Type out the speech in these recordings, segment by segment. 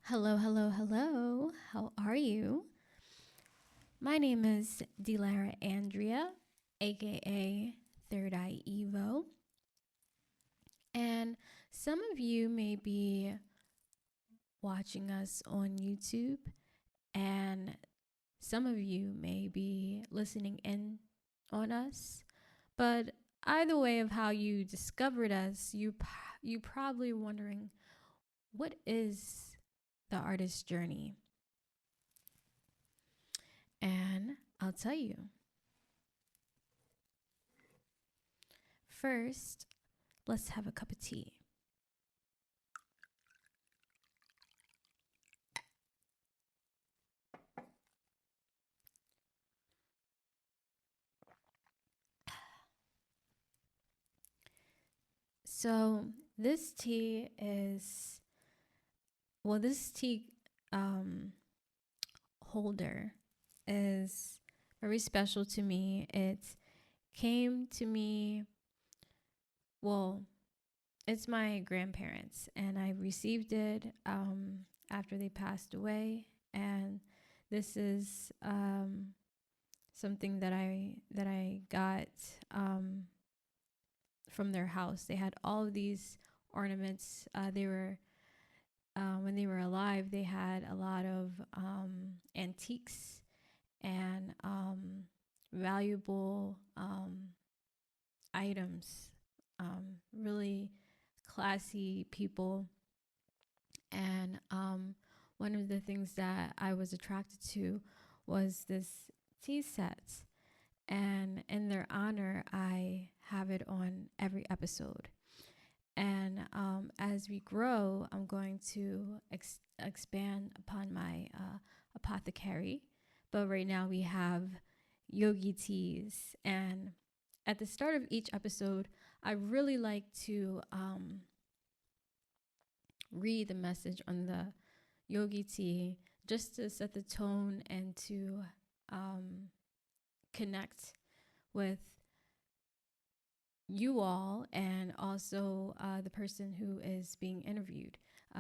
Hello, hello, hello. How are you? My name is Delara Andrea, aka Third Eye Evo. And some of you may be watching us on YouTube, and some of you may be listening in on us. But either way of how you discovered us, you probably wondering, what is the artist's journey? And I'll tell you. First, let's have a cup of tea. So, this tea is, this tea um, holder is very special to me. It came to me, well, it's my grandparents, and I received it after they passed away. And this is something that I got from their house. They had all of these ornaments. They were when they were alive. They had a lot of antiques and valuable items. Really classy people. And one of the things that I was attracted to was this tea set. And in their honor, I have it on every episode. And as we grow, I'm going to expand upon my apothecary. But right now we have yogi teas. And at the start of each episode, I really like to read the message on the yogi tea just to set the tone and to connect with you all and also the person who is being interviewed.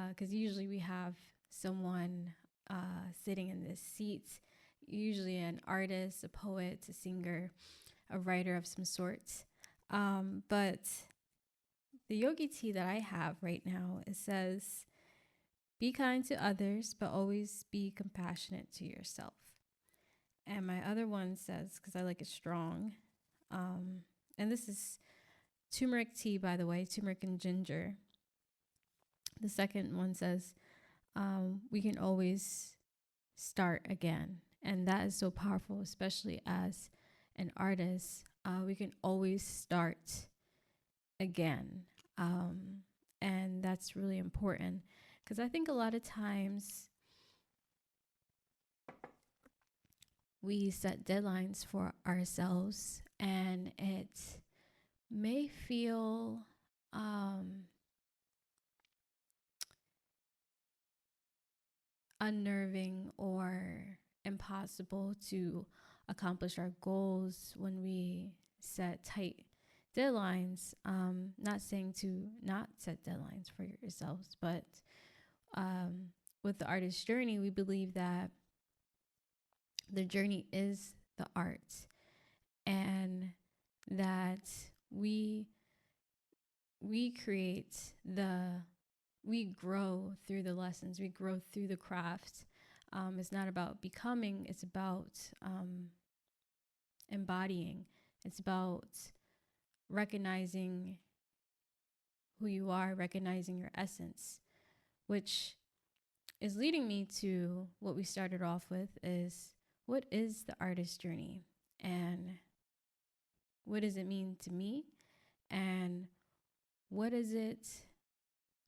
Because usually we have someone sitting in this seat, usually an artist, a poet, a singer, a writer of some sort. But the yogi tea that I have right now, it says, be kind to others, but always be compassionate to yourself. And my other one says, because I like it strong, and this is turmeric tea, by the way, turmeric and ginger. The second one says, we can always start again. And that is so powerful, especially as an artist. We can always start again. And that's really important because I think a lot of times we set deadlines for ourselves and it may feel unnerving or impossible to accomplish our goals when we set tight deadlines. Not saying to not set deadlines for yourselves, but with the artist's journey, we believe that the journey is the art, and that we create we grow through the lessons, we grow through the craft. It's not about becoming, it's about embodying, it's about recognizing who you are, recognizing your essence, which is leading me to what we started off with is, what is the artist's journey? And what does it mean to me? And what is it,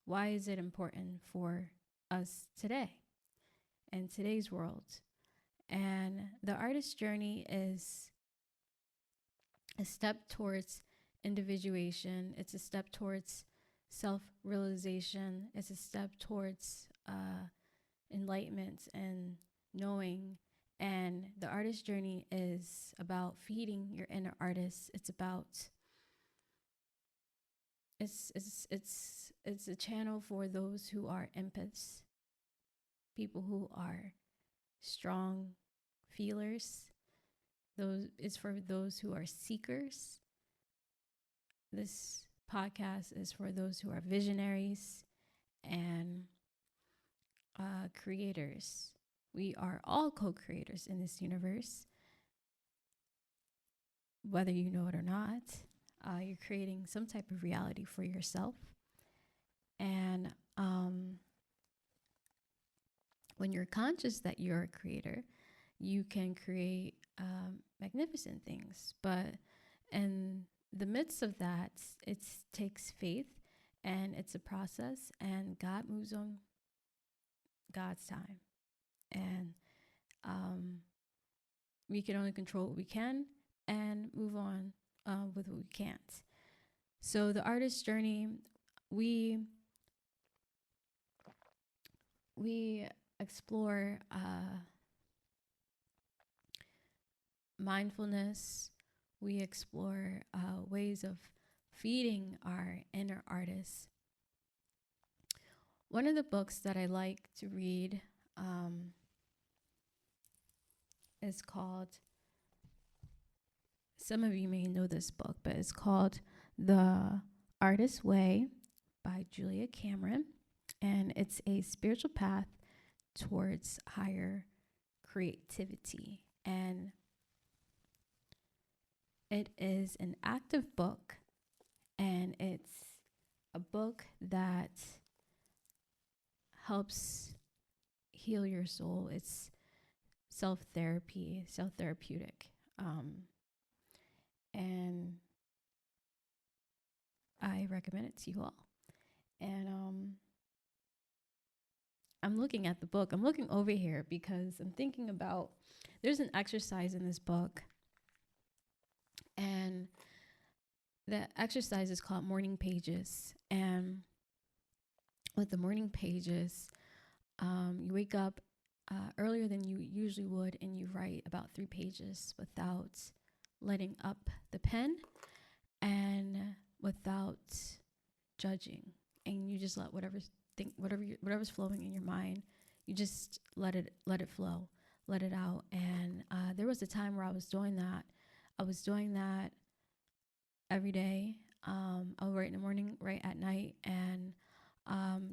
why is it important for us today in today's world? And the artist's journey is a step towards individuation. It's a step towards self-realization. It's a step towards enlightenment and knowing. And the artist's journey is about feeding your inner artist. It's about it's a channel for those who are empaths, people who are strong feelers. Those is for those who are seekers. This podcast is for those who are visionaries and creators. We are all co-creators in this universe. Whether you know it or not, you're creating some type of reality for yourself. And when you're conscious that you're a creator, you can create magnificent things. But in the midst of that, it takes faith, and it's a process, and God moves on God's time. And we can only control what we can and move on with what we can't. So the artist's journey, we explore mindfulness. We explore ways of feeding our inner artists. One of the books that I like to read is called, some of you may know this book, but it's called The Artist's Way by Julia Cameron. And it's a spiritual path towards higher creativity. And it is an active book, and it's a book that helps heal your soul. It's self-therapeutic. And I recommend it to you all. And I'm looking at the book. I'm looking over here because I'm thinking about, there's an exercise in this book, and the exercise is called Morning Pages. And with the morning pages, you wake up earlier than you usually would, and you write about 3 pages without letting up the pen and without judging. And you just let whatever's flowing in your mind, you just let it flow, let it out. And there was a time where I was doing that. Every day. I'll write in the morning, write at night, and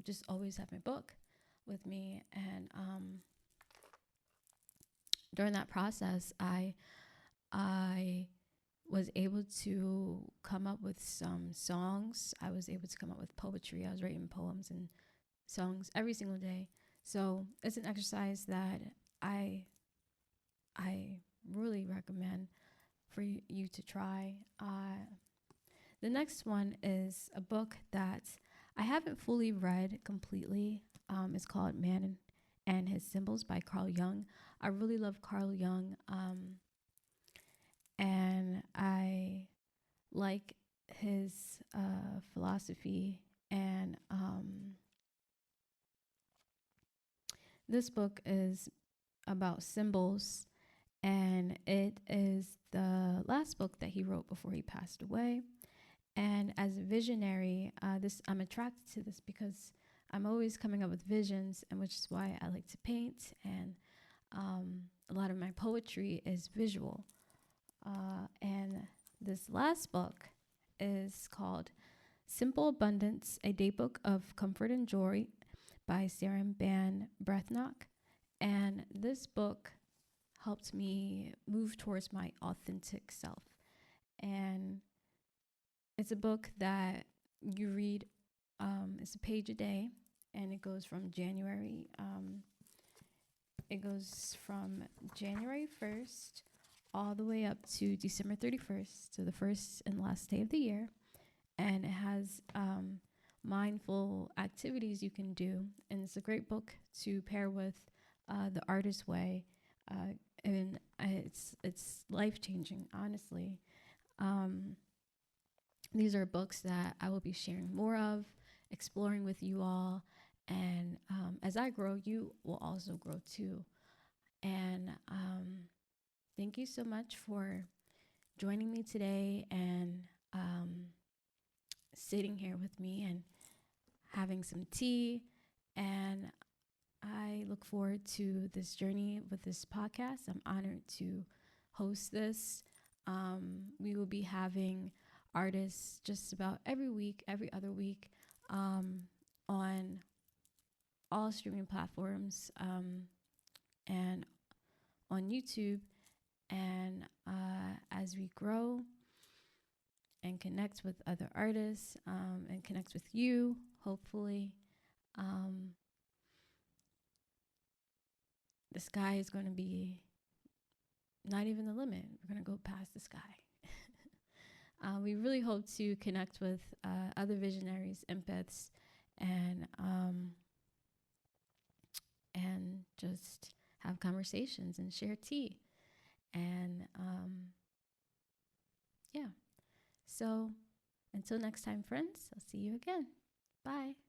just always have my book with me. And during that process, I was able to come up with some songs. I was able to come up with poetry. I was writing poems and songs every single day. So it's an exercise that I really recommend for you to try. The next one is a book that I haven't fully read completely. It's called Man and His Symbols by Carl Jung. I really love Carl Jung, and I like his philosophy. And this book is about symbols, and it is the last book that he wrote before he passed away. And as a visionary, I'm attracted to this because I'm always coming up with visions, and which is why I like to paint. And a lot of my poetry is visual. And this last book is called Simple Abundance, a Daybook of Comfort and Joy by Sarah Ban Breathnock. And this book helped me move towards my authentic self. And it's a book that you read, it's a page a day, and it goes from January 1st all the way up to December 31st, so the first and last day of the year. And it has mindful activities you can do, and it's a great book to pair with The Artist's Way, and it's life-changing, honestly. These are books that I will be sharing more of, exploring with you all. And as I grow, you will also grow too. And thank you so much for joining me today and sitting here with me and having some tea. And I look look forward to this journey with this podcast. I'm honored to host this. We will be having artists just about every week, every other week, on all streaming platforms, and on YouTube. And as we grow and connect with other artists, and connect with you, hopefully, the sky is going to be not even the limit. We're going to go past the sky. We really hope to connect with other visionaries, empaths, and just have conversations and share tea. And yeah. So until next time, friends, I'll see you again. Bye.